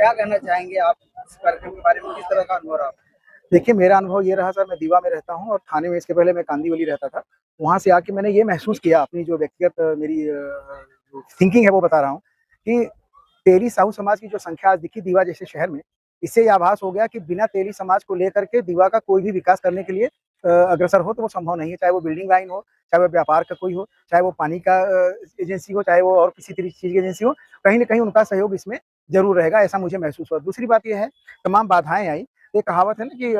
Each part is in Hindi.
क्या कहना चाहेंगे आप इस कार्यक्रम के बारे में, किस तरह का अनुभव रहा? देखिए, मेरा अनुभव ये रहा सर, मैं दीवा में रहता हूँ और थाने में इसके पहले मैं कांदीवली रहता था। वहाँ से आके मैंने ये महसूस किया, अपनी जो व्यक्तिगत मेरी थिंकिंग है वो बता रहा हूँ कि तेली साहू समाज की जो संख्या आज दिखी दीवा जैसे शहर में, इससे ये आभास हो गया कि बिना तेली समाज को लेकर के दीवा का कोई भी विकास करने के लिए अग्रसर हो तो वो संभव नहीं है। चाहे वो बिल्डिंग लाइन हो, चाहे वो व्यापार का कोई हो, चाहे वो पानी का एजेंसी हो, चाहे वो और किसी चीज़ की एजेंसी हो, कहीं न कहीं उनका सहयोग इसमें ज़रूर रहेगा, ऐसा मुझे महसूस हुआ। दूसरी बात ये है, तमाम बाधाएँ आई, एक कहावत है ना कि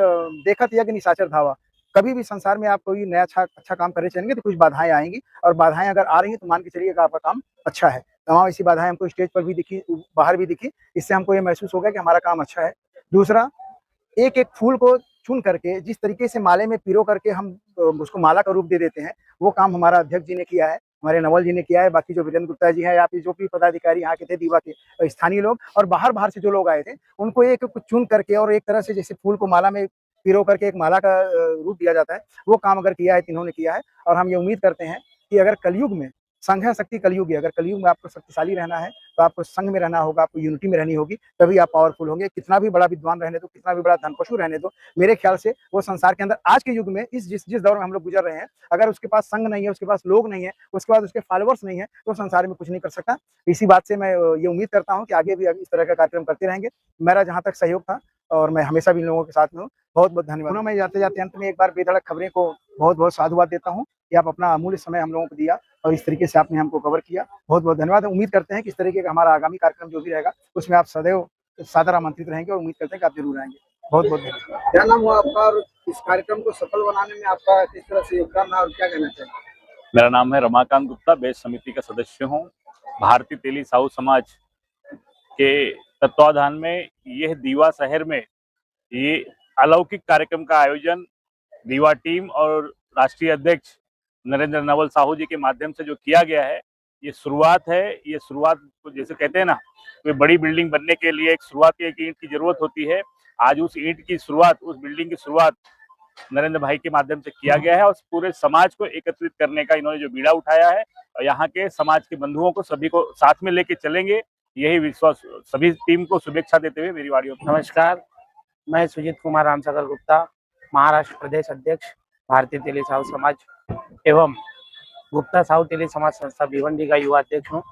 देखत यज्ञ निशाचर धावा। कभी भी संसार में आप कोई नया अच्छा काम करने चलेंगे तो कुछ बाधाएँ आएँगी और बाधाएँ अगर आ रही हैं तो मान के चलिए कि आपका काम अच्छा है। तमाम ऐसी बाधाएँ हमको स्टेज पर भी दिखी, बाहर भी दिखी, इससे हमको ये महसूस हो गया कि हमारा काम अच्छा है। दूसरा, एक-एक फूल को चुन करके जिस तरीके से माले में पिरो करके हम उसको माला का रूप दे देते हैं, वो काम हमारा अध्यक्ष जी ने किया है, हमारे नवल जी ने किया है, बाकी जो वीरेंद्र गुप्ता जी हैं या फिर जो भी पदाधिकारी यहाँ के थे दीवा के स्थानीय लोग और बाहर-बाहर से जो लोग आए थे, उनको एक चुन करके और एक तरह से जैसे फूल को माला में पिरो करके एक माला का रूप दिया जाता है, वो काम अगर किया है, इन्होंने किया है और हम ये उम्मीद करते हैं कि अगर कलयुग में संघ है शक्ति कलयुग है, अगर कलयुग में आपको शक्तिशाली रहना है, तो आपको संघ में रहना होगा, आपको यूनिटी में रहनी होगी, तभी आप पावरफुल होंगे। कितना भी बड़ा विद्वान रहने दो, कितना भी बड़ा धनपशु रहने दो, मेरे ख्याल से वो संसार के अंदर आज के युग में जिस दौर में हम लोग गुजर रहे हैं, अगर उसके पास संघ नहीं है, उसके पास लोग नहीं है, उसके बाद उसके फॉलोवर्स नहीं है, तो संसार में कुछ नहीं कर सकता। इसी बात से मैं ये उम्मीद करता हूँ कि आगे भी इस तरह का कार्यक्रम करते रहेंगे। मेरा जहाँ तक सहयोग था और मैं हमेशा भी इन लोगों के साथ में हूँ। बहुत-बहुत धन्यवाद। मैं जाते-जाते अंत में एक बार बेधड़क खबरें को बहुत-बहुत साधुवाद देता हूँ कि आप अपना अमूल्य समय हम लोगों को दिया और इस तरीके से आपने हमको कवर किया। बहुत-बहुत धन्यवाद। उम्मीद करते हैं कि इस तरीके का हमारा आगामी कार्यक्रम जो भी रहेगा, उसमें आप सदैव सादर आमंत्रित रहेंगे और उम्मीद करते हैं कि आप ज़रूर आएँगे। बहुत-बहुत धन्यवाद। क्या नाम हुआ आपका और इस कार्यक्रम को सफल बनाने में आपका किस तरह से योगदान रहा और क्या कहना चाहेंगे? मेरा नाम है रमाकांत गुप्ता, बेस समिति का सदस्य हूँ। भारतीय तेली साहू समाज के तत्वाधान में यह दीवा शहर में ये अलौकिक कार्यक्रम का आयोजन दीवा टीम और राष्ट्रीय अध्यक्ष नरेंद्र नवल साहू जी के माध्यम से जो किया गया है, ये शुरुआत है। ये शुरुआत जैसे कहते हैं ना, कोई बड़ी बिल्डिंग बनने के लिए एक शुरुआत एक ईंट की जरूरत होती है। आज उस ईंट की शुरुआत, उस बिल्डिंग की शुरुआत नरेंद्र भाई के माध्यम से किया गया है और पूरे समाज को एकत्रित करने का इन्होंने जो बीड़ा उठाया है और यहाँ के समाज के बंधुओं को सभी को साथ में लेके चलेंगे, यही विश्वास सभी टीम को शुभेच्छा देते हुए मेरी वाणी। नमस्कार, मैं सुजीत कुमार रामसागर गुप्ता, महाराष्ट्र प्रदेश अध्यक्ष भारतीय तेली साहू समाज एवं गुप्ता साहू तेली समाज संस्था भिवंडी का युवा अध्यक्ष हूँ।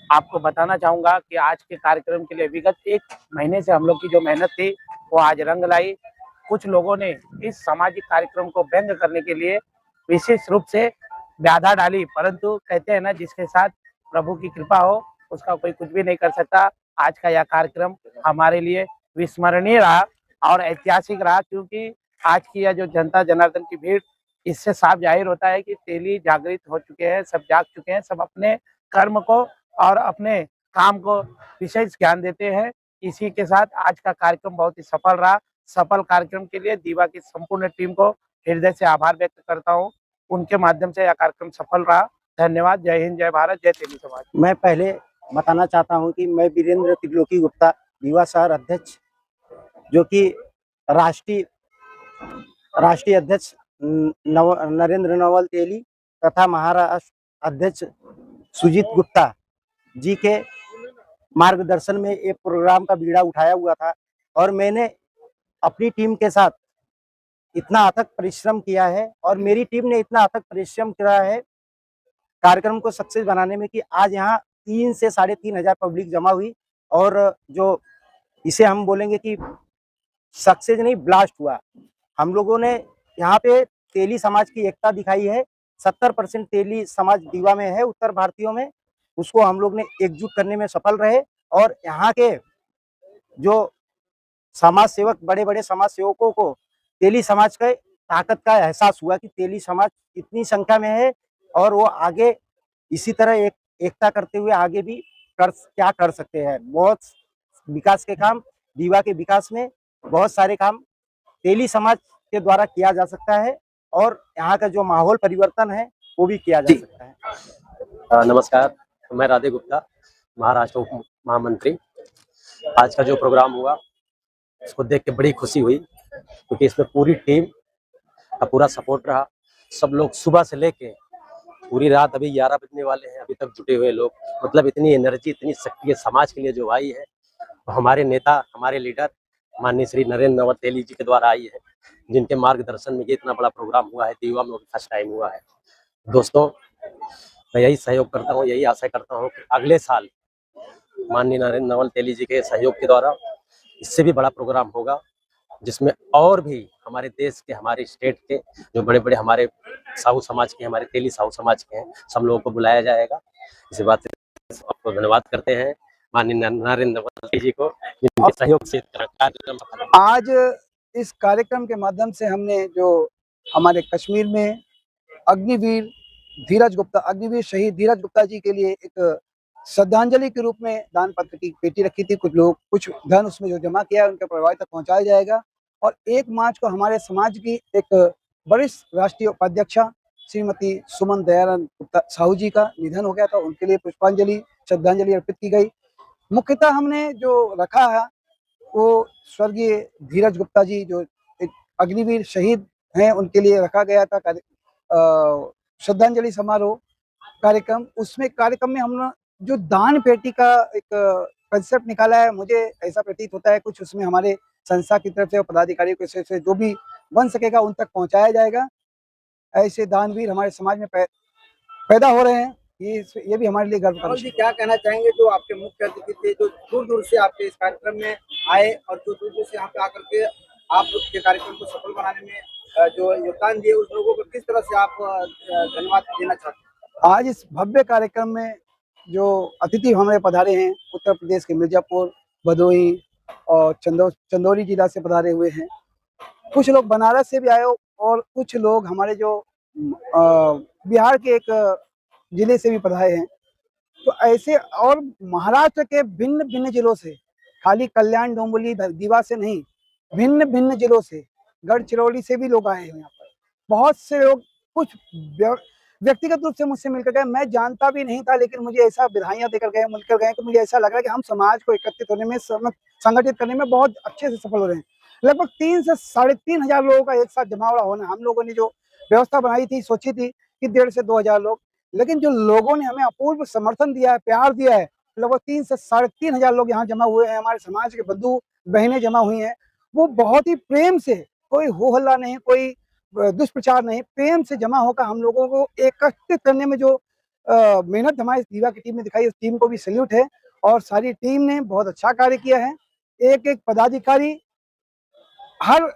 आपको बताना चाहूँगा कि आज के कार्यक्रम के लिए विगत 1 महीने से हम लोग की जो मेहनत थी वो आज रंग लाई। कुछ लोगों ने इस सामाजिक कार्यक्रम को व्यंग करने के लिए विशेष रूप से बाधा डाली, परंतु कहते हैं ना, जिसके साथ प्रभु की कृपा हो उसका कोई कुछ भी नहीं कर सकता। आज का यह कार्यक्रम हमारे लिए विस्मरणीय रहा और ऐतिहासिक रहा, क्योंकि आज की यह जो जनता जनार्दन की भीड़, इससे साफ जाहिर होता है कि तेली जागृत हो चुके हैं, सब जाग चुके हैं, सब अपने कर्म को और अपने काम को विशेष ज्ञान देते हैं। इसी के साथ आज का कार्यक्रम बहुत ही सफल रहा। सफल कार्यक्रम के लिए दीवा की संपूर्ण टीम को हृदय से आभार व्यक्त करता हूँ। उनके माध्यम से यह कार्यक्रम सफल रहा। धन्यवाद। जय हिंद, जय भारत, जय तेली समाज। मैं पहले बताना चाहता हूं कि मैं वीरेंद्र त्रिलोकी गुप्ता, दीवा शहर अध्यक्ष, जो कि राष्ट्रीय अध्यक्ष नरेंद्र नवल तेली तथा महाराष्ट्र अध्यक्ष सुजीत गुप्ता जी के मार्गदर्शन में एक प्रोग्राम का बीड़ा उठाया हुआ था और मैंने अपनी टीम के साथ इतना अथक परिश्रम किया है और मेरी टीम ने इतना अथक परिश्रम किया है कार्यक्रम को सक्सेस बनाने में कि आज यहाँ 3 से 3,500 पब्लिक जमा हुई और जो इसे हम बोलेंगे कि सक्सेस नहीं, ब्लास्ट हुआ। हम लोगों ने यहाँ पे तेली समाज की एकता दिखाई है। 70% तेली समाज दीवा में है, उत्तर भारतीयों में, उसको हम लोग ने एकजुट करने में सफल रहे और यहाँ के जो समाज सेवक, बड़े बड़े समाज सेवकों को तेली समाज के ताकत का एहसास हुआ कि तेली समाज इतनी संख्या में है और वो आगे इसी तरह एकता करते हुए आगे भी क्या कर सकते हैं। बहुत विकास के काम, दीवा के विकास में बहुत सारे काम तेली समाज के द्वारा किया जा सकता है और यहाँ का जो माहौल परिवर्तन है वो भी किया जा सकता है। नमस्कार, मैं राधे गुप्ता, महाराष्ट्र उप महामंत्री। आज का जो प्रोग्राम हुआ उसको देख के बड़ी खुशी हुई, क्योंकि इसमें पूरी टीम का पूरा सपोर्ट रहा। सब लोग सुबह से लेके पूरी रात, अभी 11 बजने वाले हैं, अभी तक जुटे हुए लोग, मतलब इतनी एनर्जी, इतनी शक्ति समाज के लिए जो आई है, हमारे नेता, हमारे लीडर माननीय श्री नरेंद्र नवल तेली जी के द्वारा आई है, जिनके मार्गदर्शन में ये इतना बड़ा प्रोग्राम हुआ है, दीवा में फर्स्ट टाइम हुआ है। दोस्तों, मैं यही सहयोग करता हूँ, यही आशा करता हूँ कि अगले साल माननीय नरेंद्र नवल तेली जी के सहयोग के द्वारा इससे भी बड़ा प्रोग्राम होगा, जिसमें और भी हमारे देश के, हमारे स्टेट के जो बड़े बड़े हमारे साहू समाज के, हमारे तेली साहू समाज के हैं, सब लोगों को बुलाया जाएगा। इसी बात से आपको धन्यवाद करते हैं माननीय नरेंद्र मोदी जी को, जिनके सहयोग से कार्यक्रम सफल हुआ। आज इस कार्यक्रम के माध्यम से हमने जो हमारे कश्मीर में अग्निवीर शहीद धीरज गुप्ता जी के लिए एक श्रद्धांजलि के रूप में दान पत्र की पेटी रखी थी। कुछ धन उसमें जो जमा किया है उनके परिवार तक पहुंचाया जाएगा। और 1 मार्च को हमारे समाज की एक वरिष्ठ राष्ट्रीय उपाध्यक्षा श्रीमती सुमन दयानंद गुप्ता साहू जी का निधन हो गया था, उनके लिए पुष्पांजलि श्रद्धांजलि अर्पित की गई। मुख्यतः हमने जो रखा है वो स्वर्गीय धीरज गुप्ता जी जो एक अग्निवीर शहीद हैं उनके लिए रखा गया था श्रद्धांजलि समारोह कार्यक्रम। उसमें कार्यक्रम में हमने जो दान पेटी का एक कंसेप्ट निकाला है, मुझे ऐसा प्रतीत होता है कुछ उसमें हमारे संस्था की तरफ से पदाधिकारियों की तरफ से जो भी बन सकेगा उन तक पहुंचाया जाएगा। ऐसे दानवीर हमारे समाज में पैदा हो रहे हैं, ये भी हमारे लिए गर्व का राहुल विषय जी है। क्या कहना चाहेंगे जो आपके मुख्य अतिथि थे, जो दूर दूर से आपके इस कार्यक्रम में आए और जो दूर दूर से यहाँ पे आकर के आप के कार्यक्रम को सफल बनाने में जो योगदान दिए, उस लोगों को किस तरह से आप धन्यवाद देना चाहते हैं? आज इस भव्य कार्यक्रम में जो अतिथि हमारे पधारे हैं, उत्तर प्रदेश के मिर्जापुर, भदोही और चंदौली जिला से पधारे हुए हैं। कुछ लोग बनारस से भी आए और कुछ लोग हमारे जो बिहार के एक जिले से भी पधारे हैं। तो ऐसे और महाराष्ट्र के भिन्न भिन्न जिलों से, खाली कल्याण डोंबिवली दीवा से नहीं, भिन्न भिन्न जिलों से, गढ़चिरौली से भी लोग आए हैं यहाँ पर। बहुत से लोग कुछ व्यक्तिगत रूप से मुझसे मिलकर गए, मैं जानता भी नहीं था, लेकिन मुझे ऐसा बधाइयाँ देकर गए, मिलकर गए कि मुझे ऐसा लग रहा है कि हम समाज को एकत्रित होने में, संगठित करने में बहुत अच्छे से सफल हो रहे हैं। लगभग 3 से 3,500 लोगों का एक साथ जमावड़ा होना, हम लोगों ने जो व्यवस्था बनाई थी, सोची थी कि 1,500 से 2,000 लोग, लेकिन जो लोगों ने हमें अपूर्व समर्थन दिया है, प्यार दिया है, लगभग 3 से 3,500 लोग यहाँ जमा हुए हैं। हमारे समाज के बंधु बहनें जमा हुई हैं, वो बहुत ही प्रेम से, कोई हो हल्ला नहीं, कोई दुष्प्रचार नहीं, प्रेम से जमा होकर हम लोगों को एकत्रित करने में जो मेहनत हमारी दीवा की टीम ने दिखाई, उस टीम को भी सैल्यूट है। और सारी टीम ने बहुत अच्छा कार्य किया है। एक एक पदाधिकारी हर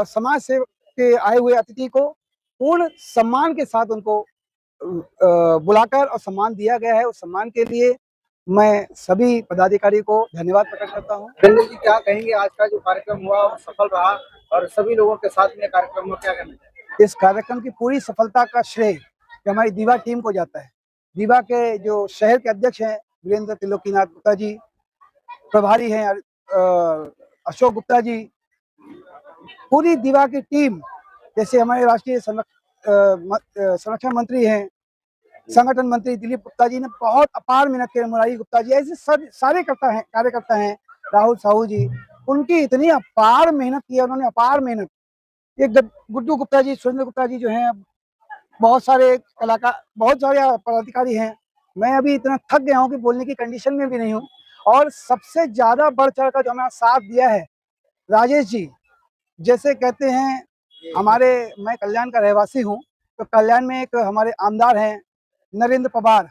समाज से के आए हुए अतिथि को पूर्ण सम्मान के साथ उनको बुलाकर और सम्मान दिया गया है। उस सम्मान के लिए मैं सभी पदाधिकारी को धन्यवाद प्रकट करता हूँ। रंजन जी क्या कहेंगे, आज का जो कार्यक्रम हुआ वो सफल रहा और सभी लोगों के साथ में कार्यक्रम में क्या करना चाहिए? इस कार्यक्रम की पूरी सफलता का श्रेय हमारी दीवा टीम को जाता है। दीवा के जो शहर के अध्यक्ष हैं वीरेंद्र त्रिलोकीनाथ गुप्ता जी, प्रभारी हैं अशोक गुप्ता जी, पूरी दीवा की टीम, जैसे हमारे राष्ट्रीय संरक्षण मंत्री हैं, संगठन मंत्री दिलीप गुप्ता जी ने बहुत अपार मेहनत की, मुरारी गुप्ता जी, ऐसे सारे कार्यकर्ता हैं, राहुल साहू जी, उनकी इतनी अपार मेहनत की है उन्होंने, अपार मेहनत। ये गुड्डू गुप्ता जी, सुरेंद्र गुप्ता जी जो हैं, बहुत सारे कलाकार, बहुत सारे पदाधिकारी हैं। मैं अभी इतना थक गया हूँ कि बोलने की कंडीशन में भी नहीं हूँ। और सबसे ज्यादा बढ़ चढ़ कर जो हमारा साथ दिया है राजेश जी, जैसे कहते हैं मैं कल्याण का रहवासी हूँ, तो कल्याण में एक हमारे आमदार हैं नरेंद्र पवार,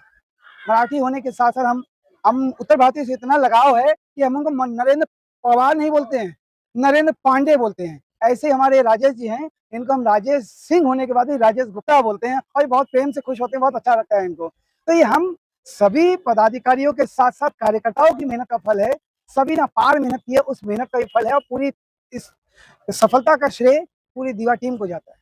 मराठी होने के साथ साथ हम उत्तर भारतीय से इतना लगाव है कि हम उनको नरेंद्र पवार नहीं बोलते हैं, नरेंद्र पांडे बोलते हैं। ऐसे हमारे राजेश जी हैं, इनको हम राजेश सिंह होने के बाद ही राजेश गुप्ता बोलते हैं और बहुत प्रेम से खुश होते हैं, बहुत अच्छा लगता है इनको। तो ये हम सभी पदाधिकारियों के साथ साथ कार्यकर्ताओं की मेहनत का फल है। सभी ने अपार मेहनत की है, उस मेहनत का ही फल है और पूरी इस सफलता का श्रेय पूरी दीवा टीम को जाता है।